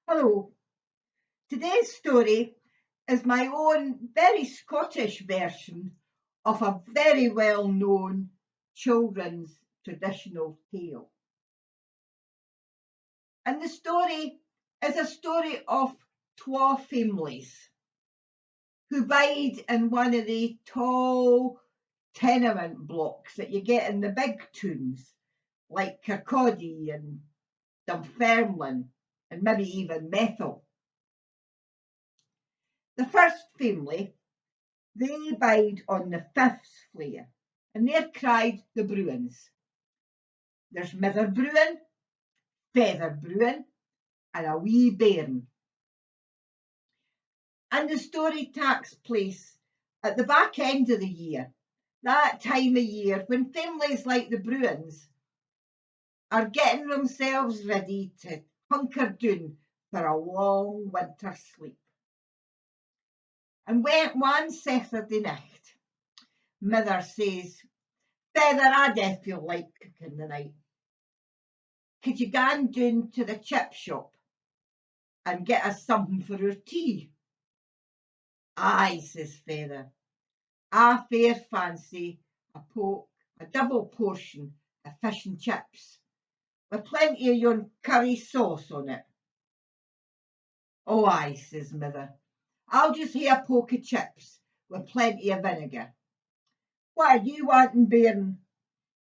Hello. Today's story is my own very Scottish version of a very well known children's traditional tale. And the story is a story of twa families who bide in one of the tall tenement blocks that you get in the big towns like Kirkcaldy and Dunfermline and maybe even Methil. The first family, they bide on the fifth flea, and they're cried the Bruins. There's Mither Bruin, Feather Bruin, and a wee bairn. And the story takes place at the back end of the year, that time of year when families like the Bruins are getting themselves ready to hunker down for a long winter sleep. And when one Saturday night, Mither says, Feather, I do feel like cooking the night. Could you gang down to the chip shop and get us something for our tea? Aye, says Feather. I fair fancy a double portion of fish and chips, with plenty of yon curry sauce on it. Oh, aye, says Mither. I'll just hae a poke of chips with plenty of vinegar. What are you wanting, bairn?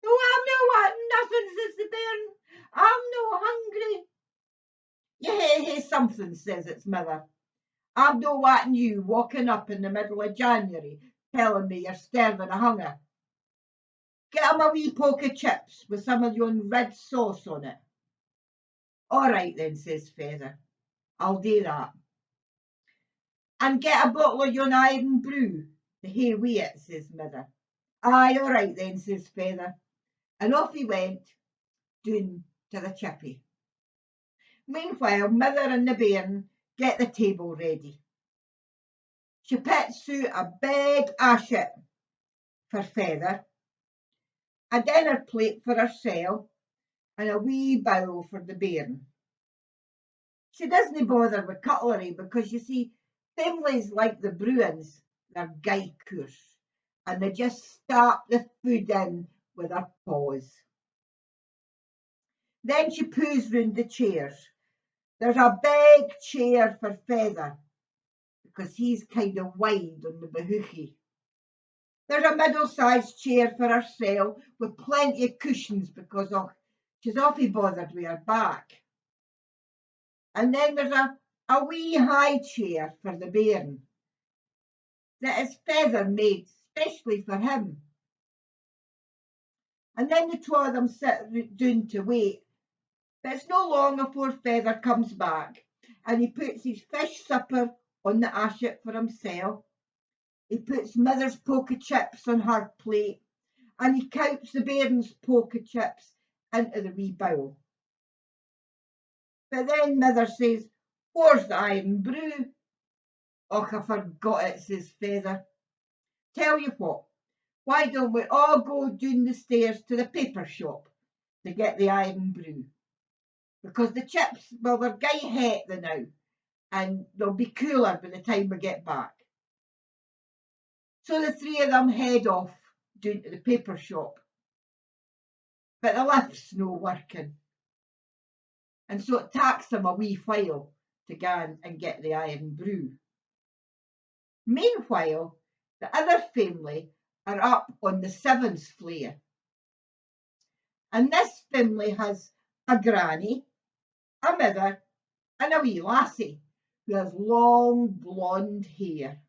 Oh, I'm no wanting nothing, says the bairn. I'm no hungry. You hae something, says its mother. I'm no wanting you walking up in the middle of January telling me you're starving of hunger. Get 'em a wee poke of chips with some of yon red sauce on it. All right then, says Feather. I'll do that. And get a bottle of yon iron brew to hae wi' it, says Mither. Aye, all right then, says Feather. And off he went, doon to the chippy. Meanwhile, Mither and the bairn get the table ready. She pits out a big ashit for Feather, a dinner plate for herself, and a wee bowl for the bairn. She doesn't bother with cutlery because, you see, families like the Bruins, they're gaikers, and they just start the food in with their paws. Then she poos round the chairs. There's a big chair for Feather because he's kind of wide on the bahookie. There's a middle-sized chair for herself with plenty of cushions because she's awfully bothered with her back. And then there's a wee high chair for the bairn that is Feather made specially for him. And then the two of them sit down to wait. But it's no long afore Feather comes back and he puts his fish supper on the ashit for himself. He puts Mither's poke of chips on her plate and he coups the bairn's poke of chips into the wee bowl. But then Mither says, where's the iron brew? Och, I forgot it, says Feather. Tell you what, why don't we all go down the stairs to the paper shop to get the iron brew? Because the chips, well, they're gey het the now, and they'll be cooler by the time we get back. So the three of them head off down to the paper shop. But the lift's no working. And so it takes them a wee while to go and get the iron brew. Meanwhile, the other family are up on the seventh flea. And this family has a granny, a mither, and a wee lassie who has long blonde hair.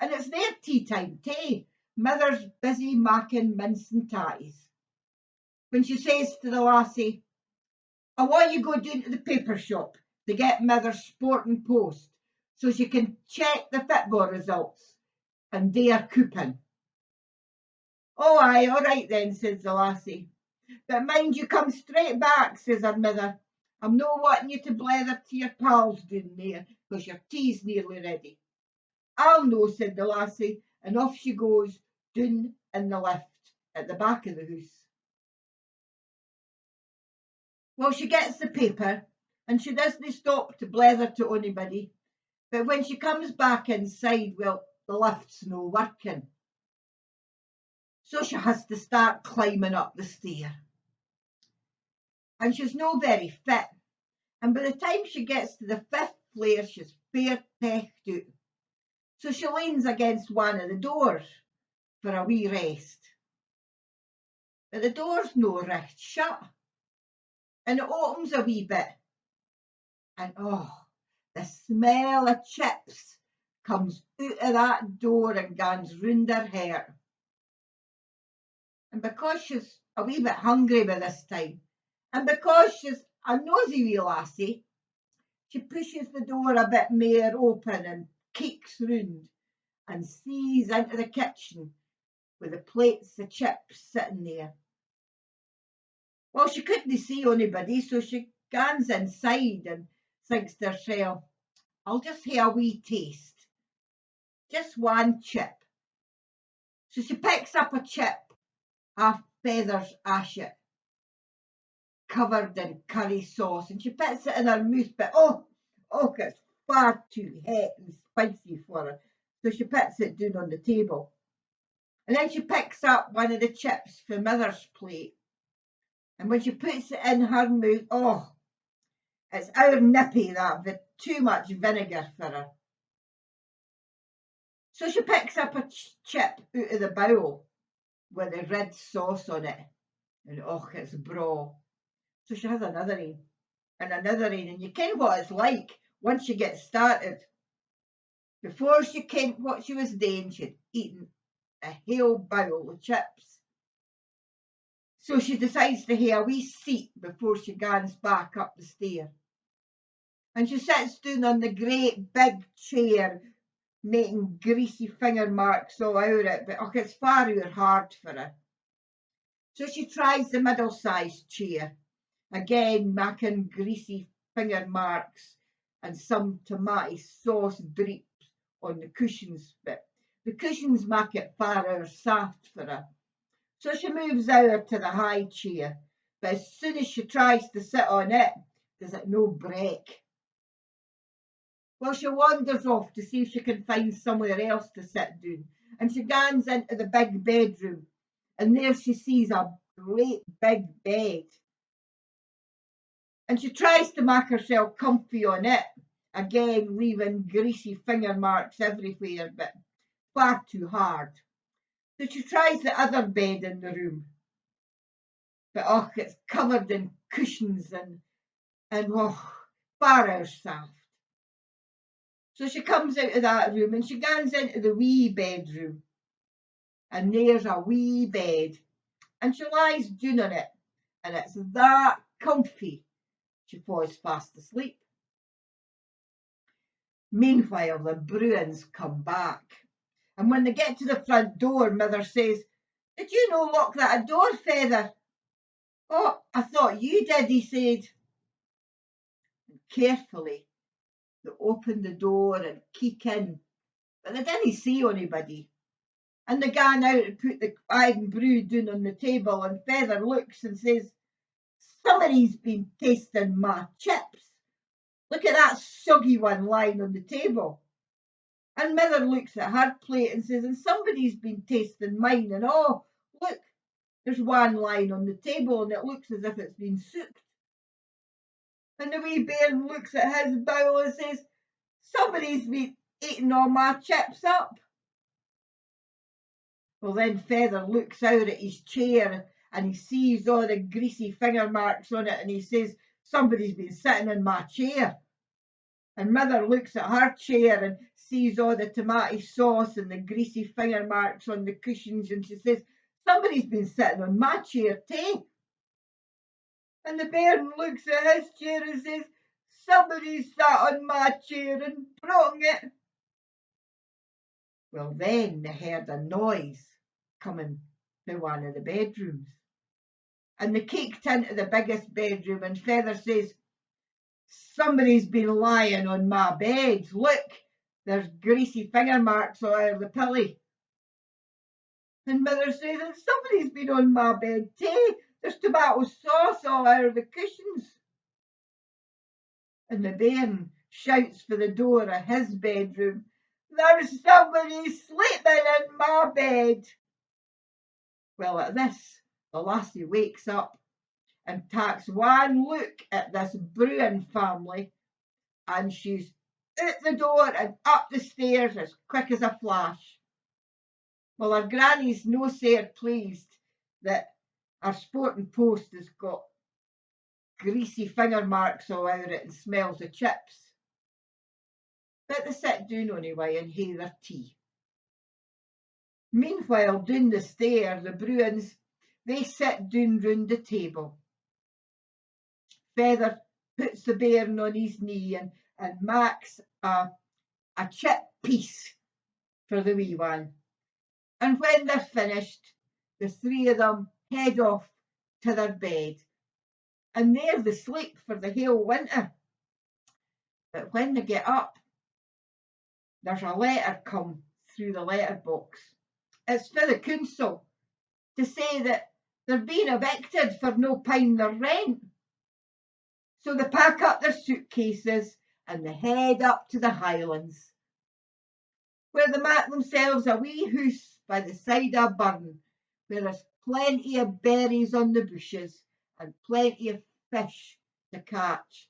And it's their tea time too. Mither's busy making mince and tatties. When she says to the lassie, I want you go down to the paper shop to get Mither's Sporting Post so she can check the football results and do her coupon. Oh aye, all right then, says the lassie. But mind you come straight back, says her mither. I'm no wanting you to blether to your pals down there, because your tea's nearly ready. I'll know, said the lassie, and off she goes down in the lift at the back of the house. Well, she gets the paper and she doesn't stop to blether to anybody. But when she comes back inside, well, the lift's no working. So she has to start climbing up the stair. And she's no very fit. And by the time she gets to the 5th floor, she's fair pecked out. So she leans against one of the doors for a wee rest. But the door's no recht shut. And it opens a wee bit. And the smell of chips comes out of that door and goes round her hair. And because she's a wee bit hungry by this time, and because she's a nosy wee lassie, she pushes the door a bit more open and keeks round and sees into the kitchen with the plates of chips sitting there. Well, she couldn't see anybody, so she gans inside and thinks to herself, I'll just have a wee taste. Just one chip. So she picks up a chip, half feathers ash it, covered in curry sauce, and she puts it in her mouth, but it's far too hot and spicy for her. So she puts it down on the table. And then she picks up one of the chips from mother's plate. And when she puts it in her mouth, it's our nippy that, with too much vinegar for her. So she picks up a chip out of the bowl with the red sauce on it. And it's braw. So she has another one and another one. And you ken what it's like once you get started. Before she kent what she was doing, she'd eaten a whole bowl of chips. So she decides to have a wee seat before she goes back up the stair. And she sits down on the great big chair, making greasy finger marks all over it, but it's far too hard for her. So she tries the middle-sized chair, again making greasy finger marks and some tomato sauce drips on the cushions, but the cushions make it far soft for her. So she moves over to the high chair, but as soon as she tries to sit on it, does it no break. Well, she wanders off to see if she can find somewhere else to sit down, and she goes into the big bedroom, and there she sees a great big bed. And she tries to make herself comfy on it, again leaving greasy finger marks everywhere, but far too hard. So she tries the other bed in the room, but it's covered in cushions and far soft. So she comes out of that room and she goes into the wee bedroom, and there's a wee bed, and she lies down on it, and it's that comfy she falls fast asleep. Meanwhile, the Bruins come back, and when they get to the front door, Mother says, "Did you no lock that door, Feather?" "Oh, I thought you did," he said. And carefully, they open the door and keek in, but they didn't see anybody. And they gan out and put the iron brew down on the table, and Feather looks and says, "Somebody's been tasting my chips. Look at that soggy one lying on the table." And Mother looks at her plate and says, "And somebody's been tasting mine, and look, there's one lying on the table and it looks as if it's been souped." And the wee bairn looks at his bowl and says, "Somebody's been eating all my chips up." Well, then Feather looks out at his chair and he sees all the greasy finger marks on it, and he says, "Somebody's been sitting in my chair." And Mother looks at her chair and sees all the tomato sauce and the greasy finger marks on the cushions, and she says, "Somebody's been sitting on my chair too." And the bairn looks at his chair and says, "Somebody's sat on my chair and broken it." Well, then they heard a noise coming from one of the bedrooms. And they kicked into the biggest bedroom, and Feather says, "Somebody's been lying on my bed. Look, there's greasy finger marks all over the pillow." And Mother says, "And somebody's been on my bed too. There's tomato sauce all over the cushions." and the bairn shouts for the door of his bedroom, "There's somebody sleeping in my bed." Well, at this, the lassie wakes up and takes one look at this Bruin family, and she's out the door and up the stairs as quick as a flash. Well, her granny's no sair pleased that her sporting post has got greasy finger marks all over it and smells of chips. But they sit down anyway and hae their tea. Meanwhile, down the stair, the Bruins, they sit down round the table. Feather puts the bairn on his knee and makes a chip piece for the wee one. And when they're finished, the three of them head off to their bed. And there they sleep for the whole winter. But when they get up, there's a letter come through the letterbox. It's for the council to say that they're being evicted for no paying their rent. So they pack up their suitcases and they head up to the Highlands, where they make themselves a wee hoose by the side of a burn, where there's plenty of berries on the bushes and plenty of fish to catch.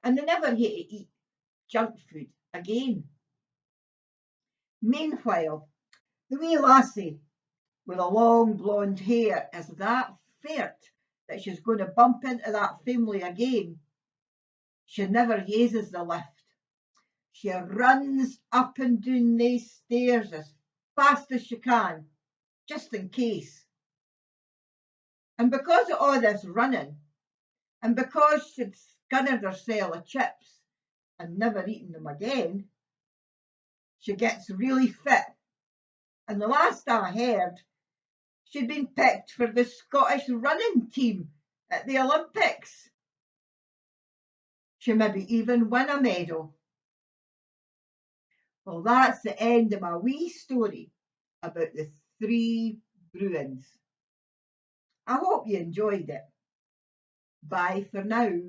And they never hate to eat junk food again. Meanwhile, the wee lassie with the long blonde hair is that fairt that she's going to bump into that family again. She never uses the lift. She runs up and down these stairs as fast as she can, just in case. And because of all this running, and because she'd scunnered herself of chips and never eaten them again, she gets really fit. And the last I heard, she'd been picked for the Scottish running team at the Olympics. She maybe even won a medal. Well, that's the end of my wee story about the Three Bruins. I hope you enjoyed it. Bye for now.